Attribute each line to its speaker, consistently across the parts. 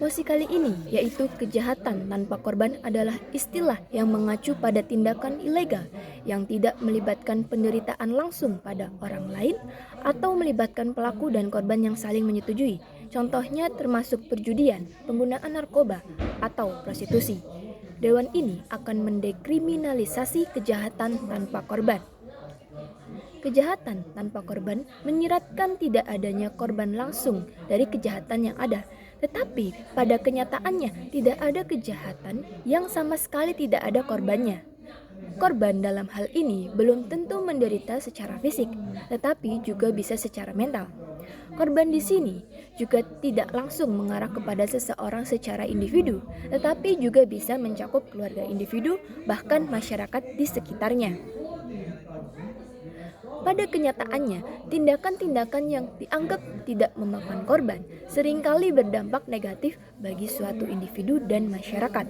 Speaker 1: Mosi kali ini, yaitu kejahatan tanpa korban, adalah istilah yang mengacu pada tindakan ilegal yang tidak melibatkan penderitaan langsung pada orang lain atau melibatkan pelaku dan korban yang saling menyetujui. Contohnya termasuk perjudian, penggunaan narkoba, atau prostitusi. Dewan ini akan mendekriminalisasi kejahatan tanpa korban. Kejahatan tanpa korban menyiratkan tidak adanya korban langsung dari kejahatan yang ada. Tetapi pada kenyataannya tidak ada kejahatan yang sama sekali tidak ada korbannya. Korban dalam hal ini belum tentu menderita secara fisik, tetapi juga bisa secara mental. Korban di sini juga tidak langsung mengarah kepada seseorang secara individu, tetapi juga bisa mencakup keluarga individu, bahkan masyarakat di sekitarnya. Pada kenyataannya, tindakan-tindakan yang dianggap tidak memakan korban seringkali berdampak negatif bagi suatu individu dan masyarakat.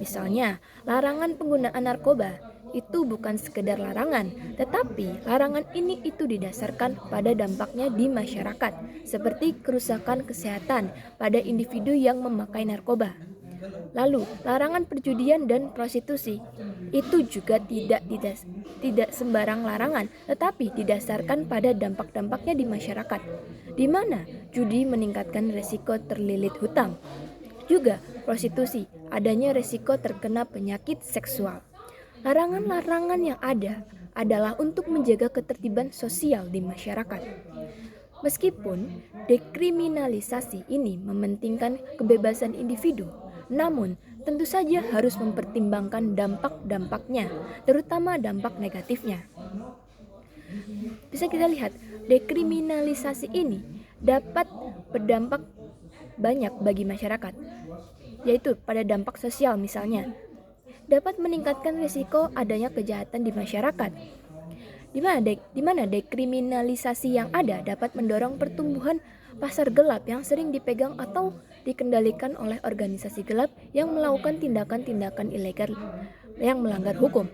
Speaker 1: Misalnya, larangan penggunaan narkoba itu bukan sekedar larangan, tetapi larangan ini itu didasarkan pada dampaknya di masyarakat, seperti kerusakan kesehatan pada individu yang memakai narkoba. Lalu, larangan perjudian dan prostitusi itu juga tidak sembarang larangan, tetapi didasarkan pada dampak-dampaknya di masyarakat, di mana judi meningkatkan resiko terlilit hutang. Juga prostitusi, adanya resiko terkena penyakit seksual. Larangan-larangan yang ada adalah untuk menjaga ketertiban sosial di masyarakat. Meskipun dekriminalisasi ini mementingkan kebebasan individu, namun tentu saja harus mempertimbangkan dampak-dampaknya, terutama dampak negatifnya. Bisa kita lihat, dekriminalisasi ini dapat berdampak banyak bagi masyarakat, yaitu pada dampak sosial misalnya, dapat meningkatkan risiko adanya kejahatan di masyarakat. Di mana dekriminalisasi yang ada dapat mendorong pertumbuhan pasar gelap yang sering dipegang atau dikendalikan oleh organisasi gelap yang melakukan tindakan-tindakan ilegal yang melanggar hukum.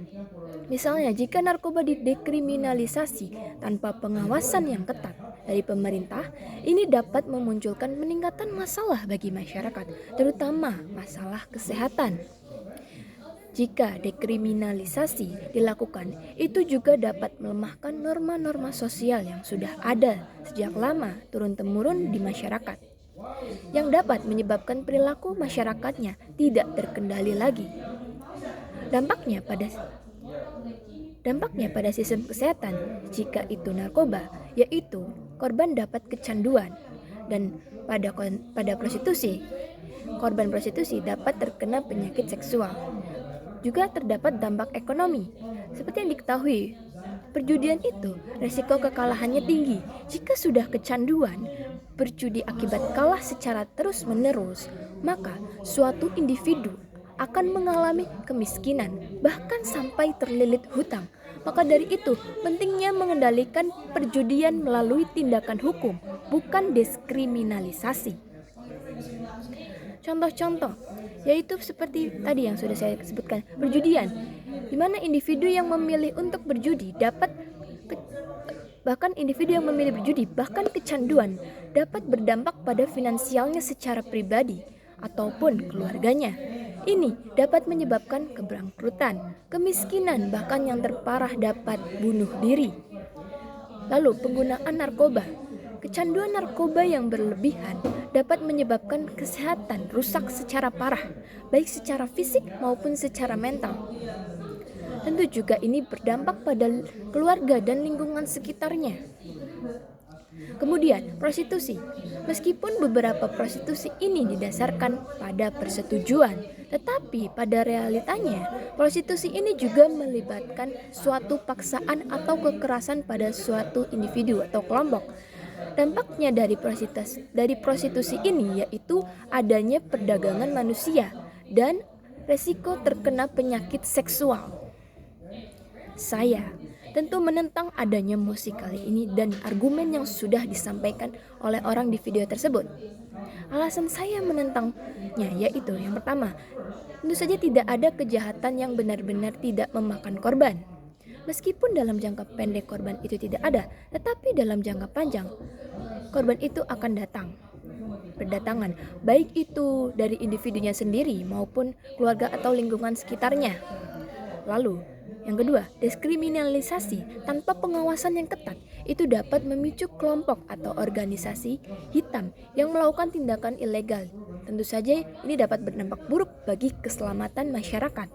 Speaker 1: Misalnya, jika narkoba didekriminalisasi tanpa pengawasan yang ketat dari pemerintah, ini dapat memunculkan peningkatan masalah bagi masyarakat, terutama masalah kesehatan. Jika dekriminalisasi dilakukan, itu juga dapat melemahkan norma-norma sosial yang sudah ada sejak lama turun-temurun di masyarakat, yang dapat menyebabkan perilaku masyarakatnya tidak terkendali lagi. Dampaknya pada sistem kesehatan, jika itu narkoba, yaitu korban dapat kecanduan, dan pada prostitusi, korban prostitusi dapat terkena penyakit seksual. Juga terdapat dampak ekonomi. Seperti yang diketahui, perjudian itu resiko kekalahannya tinggi. Jika sudah kecanduan berjudi akibat kalah secara terus-menerus, maka suatu individu akan mengalami kemiskinan, bahkan sampai terlilit hutang. Maka dari itu, pentingnya mengendalikan perjudian melalui tindakan hukum, bukan diskriminalisasi. Contoh-contoh yaitu seperti tadi yang sudah saya sebutkan, perjudian, di mana individu yang memilih untuk berjudi bahkan kecanduan dapat berdampak pada finansialnya secara pribadi ataupun keluarganya. Ini dapat menyebabkan kebangkrutan, kemiskinan, bahkan yang terparah dapat bunuh diri. Lalu penggunaan narkoba. Kecanduan narkoba yang berlebihan dapat menyebabkan kesehatan rusak secara parah, baik secara fisik maupun secara mental. Tentu juga ini berdampak pada keluarga dan lingkungan sekitarnya. Kemudian, prostitusi. Meskipun beberapa prostitusi ini didasarkan pada persetujuan, tetapi pada realitanya, prostitusi ini juga melibatkan suatu paksaan atau kekerasan pada suatu individu atau kelompok. Dampaknya dari prostitusi ini yaitu adanya perdagangan manusia dan resiko terkena penyakit seksual. Saya tentu menentang adanya mosi kali ini dan argumen yang sudah disampaikan oleh orang di video tersebut. Alasan saya menentangnya yaitu yang pertama, tentu saja tidak ada kejahatan yang benar-benar tidak memakan korban. Meskipun dalam jangka pendek korban itu tidak ada, tetapi dalam jangka panjang korban itu akan berdatangan, baik itu dari individunya sendiri maupun keluarga atau lingkungan sekitarnya. Lalu, yang kedua, diskriminalisasi tanpa pengawasan yang ketat itu dapat memicu kelompok atau organisasi hitam yang melakukan tindakan ilegal. Tentu saja ini dapat berdampak buruk bagi keselamatan masyarakat.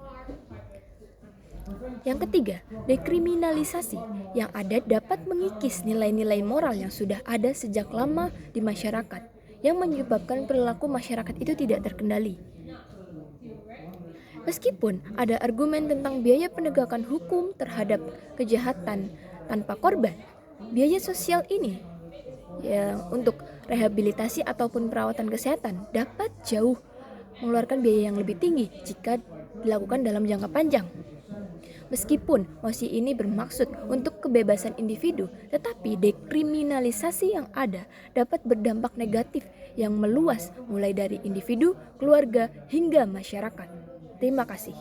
Speaker 1: Yang ketiga, dekriminalisasi yang ada dapat mengikis nilai-nilai moral yang sudah ada sejak lama di masyarakat, yang menyebabkan perilaku masyarakat itu tidak terkendali. Meskipun ada argumen tentang biaya penegakan hukum terhadap kejahatan tanpa korban, biaya sosial ini untuk rehabilitasi ataupun perawatan kesehatan dapat jauh mengeluarkan biaya yang lebih tinggi jika dilakukan dalam jangka panjang. Meskipun mosi ini bermaksud untuk kebebasan individu, tetapi dekriminalisasi yang ada dapat berdampak negatif yang meluas mulai dari individu, keluarga, hingga masyarakat. Terima kasih.